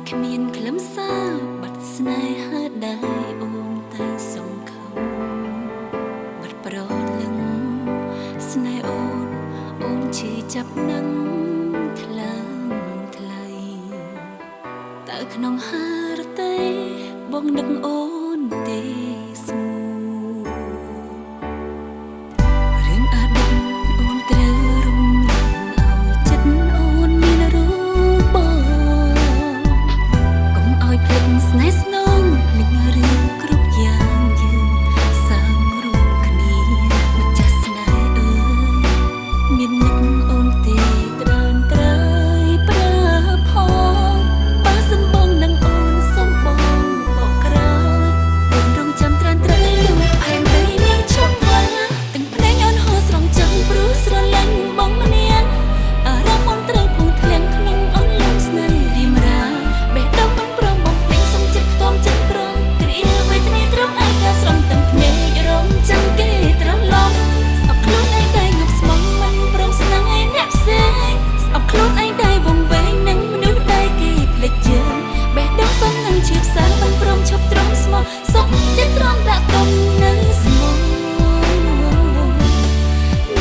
គ្មានខ្លឹមសារបាត់ស្នេហាដែរអូនតែសង្ឃឹមបាត់ប្រលឹងស្នេហ៍អូនជាចាប់នឹងថ្លើមថ្លៃតើក្នុងហារទេបងនឹកអូនទេស្មូរឿងអតីតអូនត្រូវរំលឹងឲ្យចិត្តអូនមានរូបបងកុំឲ្យភ្លេចស្នេហ៍ស្នងភ្លេចរឿងគ្រប់យ៉ាងយើងសាងរូបគ្នាម្ចាស់ស្នេហ៍អើយមាននឹកអូនទេត្រើនត្រើយប្រើផងបើសិនបងនឹងអូនសុំបងបកក្រោយរឿងរងចាំត្រានត្រើយលុបផែនដីនេះឈប់វល់ទាំងភ្នែកអូនហូរស្រង់ចឹងព្រោះស្រឡាញ់បងម្នាក់អារម្មណ៍អូនត្រូវពងធ្លាក់ក្នុងអូនលំស្នេហ៍រីមរាបេះដូងមិនព្រមបំភ្លេចសុំចិត្តខ្ទមចិត្តក្រំគ្រាវេទនាត្រង់ឯកាស្រំទាំងភ្នែករងចាំគេត្រឡប់ស្អប់ខ្លួនឯងតែងប់ស្មងមិនព្រមស្នងឯអ្នកផ្សេងស្អប់ខ្លួនឯងតែវង្វេងនឹងមនុស្សដែលគេភ្លេចយើងបេះដូងសុំនឹងជាផ្សារមិនព្រមឈប់ត្រង់ស្មោះសុំចិត្តត្រង់ដាក់ទុំនៅស្មោះ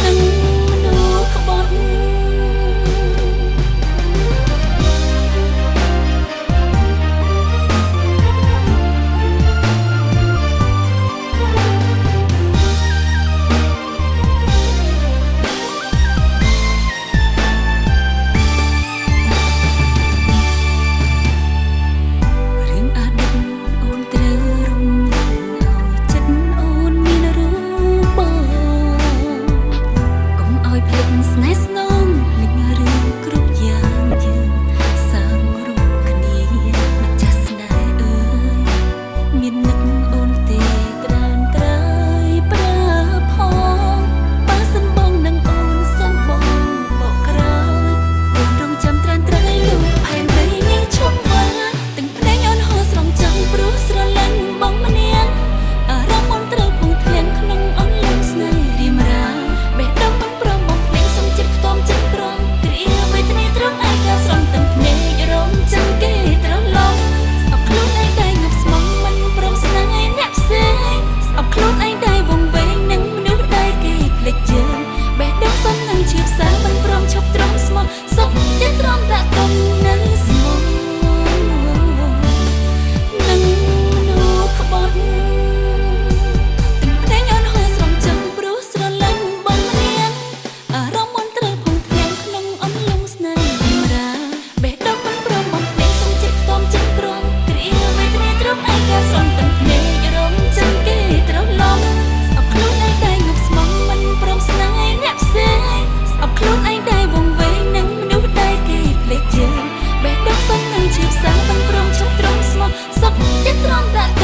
នឹងមនុស្សក្បត់ស្នេហ៍ស្នងភ្លេចរឿងគ្រប់យ៉ាងយើងសាងរូបគ្នាម្ចាស់ស្នេហ៍អើយមាននឹកអូនទេត្រើនត្រើយប្រើផងបើសិនបងនឹងអូនសុំបងបកក្រោយអូនរងចាំត្រានត្រើយលុបផែនដីនេះឈប់វល់ទាំងភ្នែកអូនហូរស្រង់ចាំព្រោះស្រឡាញ់បងម្នាក់អារម្មណ៍អូនត្រូវពងធ្លាក់ក្នុងអូនលំស្នេហ៍រីមរាបេះដូងមិនព្រមបំភ្លេចសុំចិត្តខ្ទមចិត្តក្រំគ្រាវេទនាត្រង់ឯកាស្រំទាំងភ្នែករងចាំគេត្រឡប់ស្អប់ខ្លួនឯងតែងប់ស្មងមិនព្រមស្នងឯអ្នកផ្សេងស្អប់ខ្លួនឯងតែវង្វេងនឹងមនុស្សដែលគេភ្លេចយើងបេះដូងសុំនឹងជាផ្សារមិនព្រមឈប់ត្រង់ស្មោះសុំចិត្តត្រង់ដាក់ទុំនៅស្មោះនឹងមនុស្សក្បត់តែងអូនហូរស្រង់ចឹងព្រោះស្រឡាញ់បងម្នាក់អារម្មណ៍អូនត្រូវពងធ្លាក់ក្នុងអូនលំស្នេហ៍រីមរាបេះដូងមិនព្រមបំភ្លេចសុំចិត្តខ្ទមចិត្តក្រំគ្រាវេទនាត្រង់ឯកាស្រំទាំងភ្នែករងចាំគេត្រឡប់ស្អប់ខ្លួនឯងតែងប់ស្មងមិនព្រមស្នងឯអ្នកផ្សេងស្អប់ខ្លួនឯងតែវង្វេងនឹងមនុស្សដែលគេភ្លេចយើងបេះដូងសុំនឹងជាផ្សារមិនព្រមឈប់ត្រង់ស្មោះសុំចិត្តត្រង់ដាក់